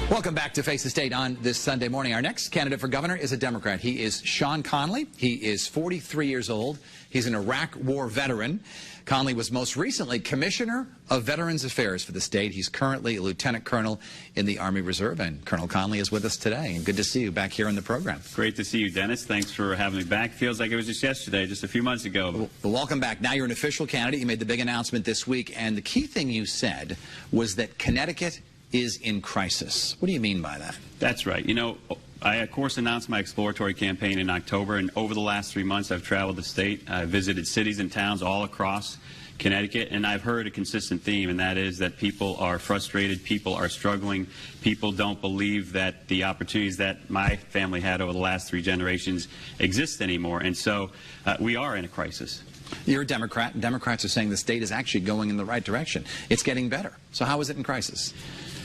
Welcome back to Face the State on this Sunday morning. Our next candidate for governor is a Democrat. He is Sean Connolly. He is 43 years old. He's an Iraq War veteran. Connolly was most recently Commissioner of Veterans Affairs for the state. He's currently a Lieutenant Colonel in the Army Reserve, and Colonel Connolly is with us today. And good to see you back here on the program. Great to see you, Dennis. Thanks for having me back. Feels like it was just yesterday, just a few months ago. Well, welcome back. Now you're an official candidate. You made the big announcement this week, and the key thing you said was that Connecticut is in crisis. What do you mean by that? That's right. You know, I, of course, announced my exploratory campaign in October, and over the last 3 months, I've traveled the state. I've visited cities and towns all across Connecticut, and I've heard a consistent theme, and that is that people are frustrated, people are struggling, people don't believe that the opportunities that my family had over the last 3 generations exist anymore, and so we are in a crisis. You're a Democrat, and Democrats are saying the state is actually going in the right direction. It's getting better. So how is it in crisis?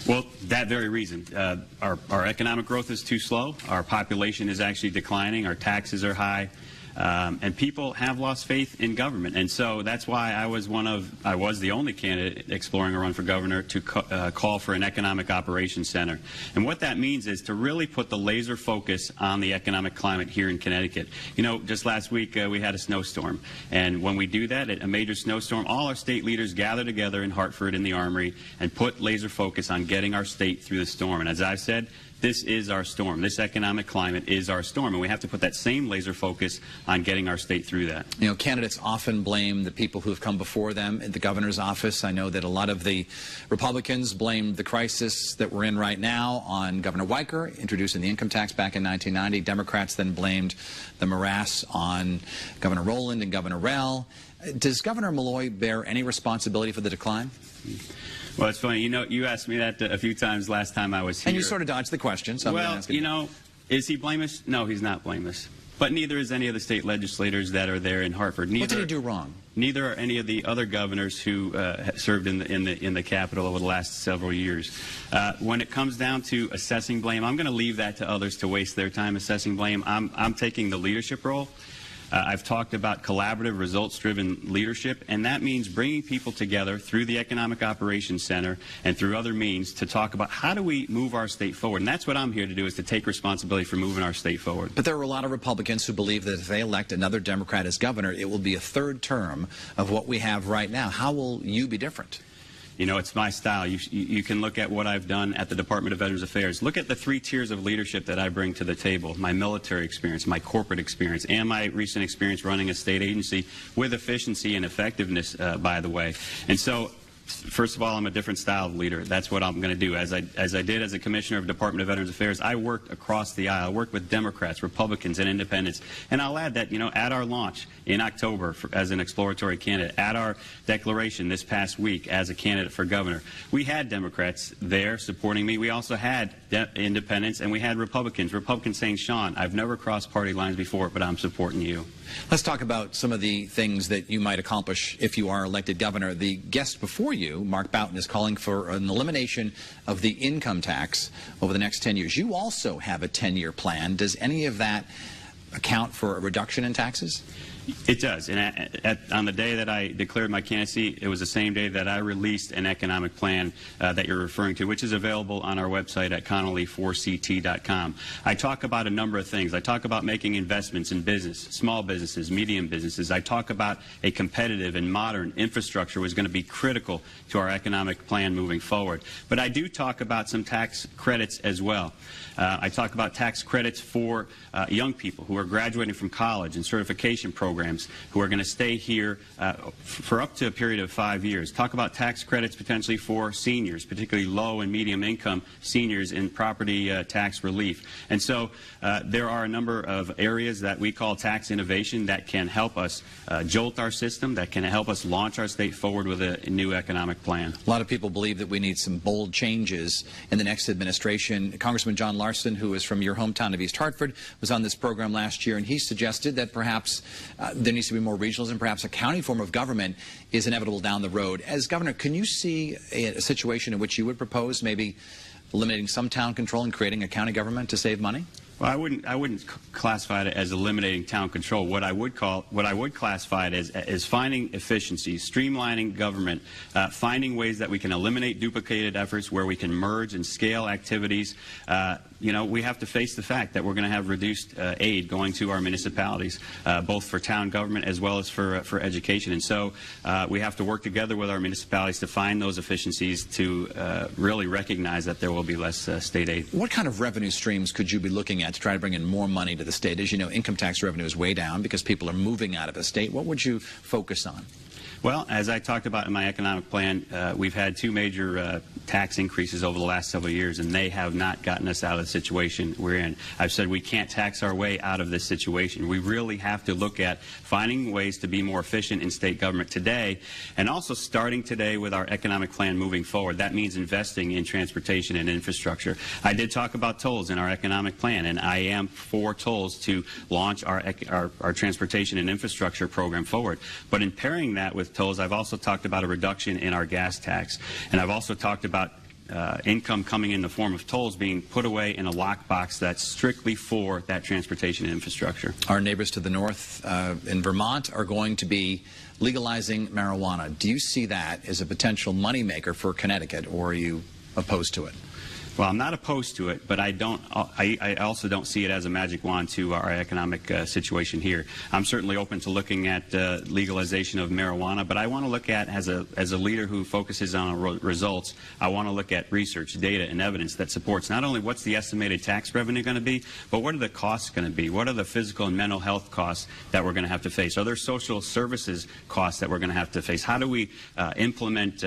Well, that very reason. Our economic growth is too slow. Our population is actually declining. Our taxes are high. And people have lost faith in government. And so that's why I was the only candidate exploring a run for governor to call for an economic operations center. And what that means is to really put the laser focus on the economic climate here in Connecticut. You know, just last week we had a snowstorm. And when we do that, a major snowstorm, all our state leaders gather together in Hartford in the Armory and put laser focus on getting our state through the storm. And as I've said, this is our storm. This economic climate is our storm, and we have to put that same laser focus on getting our state through that. You know, candidates often blame the people who have come before them in the governor's office. I know that a lot of the Republicans blamed the crisis that we're in right now on Governor Weicker introducing the income tax back in 1990. Democrats then blamed the morass on Governor Rowland and Governor Rell. Does Governor Malloy bear any responsibility for the decline? Well, it's funny. You know, you asked me that a few times last time I was here. And you sort of dodged the question. So well, you know, is he blameless? No, he's not blameless. But neither is any of the state legislators that are there in Hartford. Neither, what did he do wrong? Neither are any of the other governors who served in the Capitol over the last several years. When it comes down to assessing blame, I'm going to leave that to others to waste their time assessing blame. I'm taking the leadership role. I've talked about collaborative, results-driven leadership, and that means bringing people together through the Economic Operations Center and through other means to talk about how do we move our state forward. And that's what I'm here to do, is to take responsibility for moving our state forward. But there are a lot of Republicans who believe that if they elect another Democrat as governor, it will be a third term of what we have right now. How will you be different? You know, it's my style. You can look at what I've done at the Department of Veterans Affairs. Look at the 3 tiers of leadership that I bring to the table: my military experience, my corporate experience, and my recent experience running a state agency with efficiency and effectiveness, by the way. And so, first of all, I'm a different style of leader. That's what I'm going to do. As I did as a commissioner of Department of Veterans Affairs, I worked across the aisle. I worked with Democrats, Republicans, and independents. And I'll add that, you know, at our launch in October as an exploratory candidate, at our declaration this past week as a candidate for governor, we had Democrats there supporting me. We also had independents, and we had Republicans saying, Sean, I've never crossed party lines before, but I'm supporting you. Let's talk about some of the things that you might accomplish if you are elected governor. The guest before you, Mark Boughton, is calling for an elimination of the income tax over the next 10 years. You also have a 10-year plan. Does any of that account for a reduction in taxes? It does. And on the day that I declared my candidacy, it was the same day that I released an economic plan that you're referring to, which is available on our website at connolly4ct.com. I talk about a number of things. I talk about making investments in business, small businesses, medium businesses. I talk about a competitive and modern infrastructure was going to be critical to our economic plan moving forward. But I do talk about some tax credits as well. I talk about tax credits for young people who are graduating from college and certification programs who are going to stay here for up to a period of 5 years. Talk about tax credits potentially for seniors, particularly low and medium income seniors in property tax relief. And so there are a number of areas that we call tax innovation that can help us jolt our system, that can help us launch our state forward with a new economic plan. A lot of people believe that we need some bold changes in the next administration. Congressman John Larson, who is from your hometown of East Hartford, was on this program last year, and he suggested that perhaps there needs to be more regionalism, perhaps a county form of government is inevitable down the road. As governor, can you see a situation in which you would propose maybe eliminating some town control and creating a county government to save money? Well, I wouldn't classify it as eliminating town control. What I would classify it as finding efficiencies, streamlining government, finding ways that we can eliminate duplicated efforts, where we can merge and scale activities. You know, we have to face the fact that we're going to have reduced aid going to our municipalities, both for town government as well as for education. And so we have to work together with our municipalities to find those efficiencies, to really recognize that there will be less state aid. What kind of revenue streams could you be looking at to try to bring in more money to the state? As you know, income tax revenue is way down because people are moving out of the state. What would you focus on? Well, as I talked about in my economic plan, we've had two major tax increases over the last several years, and they have not gotten us out of the situation we're in. I've said we can't tax our way out of this situation. We really have to look at finding ways to be more efficient in state government today, and also starting today with our economic plan moving forward. That means investing in transportation and infrastructure. I did talk about tolls in our economic plan, and I am for tolls to launch our transportation and infrastructure program forward. But in pairing that with tolls, I've also talked about a reduction in our gas tax, and I've also talked about income coming in the form of tolls being put away in a lockbox that's strictly for that transportation and infrastructure. Our neighbors to the north in Vermont are going to be legalizing marijuana. Do you see that as a potential moneymaker for Connecticut, or are you opposed to it? Well, I'm not opposed to it, but I also don't see it as a magic wand to our economic situation here. I'm certainly open to looking at legalization of marijuana, but I want to look at, as a leader who focuses on results, I want to look at research, data, and evidence that supports not only what's the estimated tax revenue going to be, but what are the costs going to be? What are the physical and mental health costs that we're going to have to face? Are there social services costs that we're going to have to face? How do we implement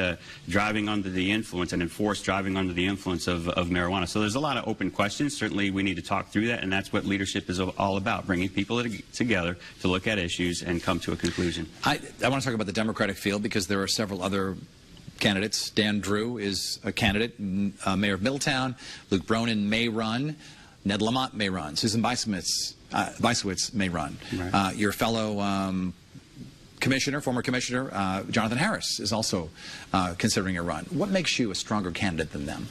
driving under the influence and enforce driving under the influence of marijuana? So there's a lot of open questions. Certainly we need to talk through that, and that's what leadership is all about, bringing people together to look at issues and come to a conclusion. I want to talk about the Democratic field because there are several other candidates. Dan Drew is a candidate, mayor of Middletown. Luke Bronin may run. Ned Lamont may run. Susan Weisswitz may run. Right. Your fellow former commissioner, Jonathan Harris, is also considering a run. What makes you a stronger candidate than them?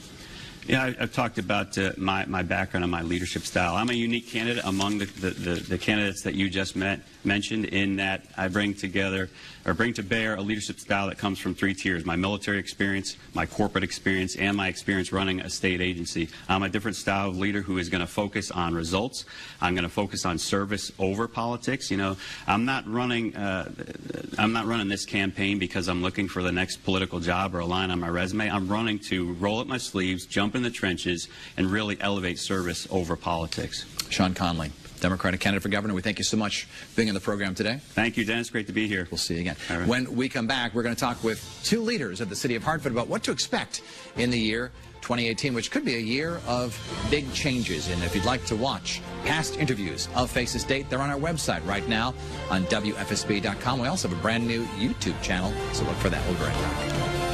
Yeah, I've talked about my background and my leadership style. I'm a unique candidate among the candidates that you just mentioned, in that I bring to bear a leadership style that comes from three tiers: my military experience, my corporate experience, and my experience running a state agency. I'm a different style of leader who is going to focus on results. I'm going to focus on service over politics. You know, I'm not running this campaign because I'm looking for the next political job or a line on my resume. I'm running to roll up my sleeves, jump in the trenches, and really elevate service over politics. Sean Connolly, Democratic candidate for governor, we thank you so much for being on the program today. Thank you, Dennis. Great to be here. We'll see you again. Right. When we come back, we're going to talk with two leaders of the city of Hartford about what to expect in the year 2018, which could be a year of big changes. And if you'd like to watch past interviews of Face the State, they're on our website right now on WFSB.com. We also have a brand new YouTube channel, so look for that. We'll be right back.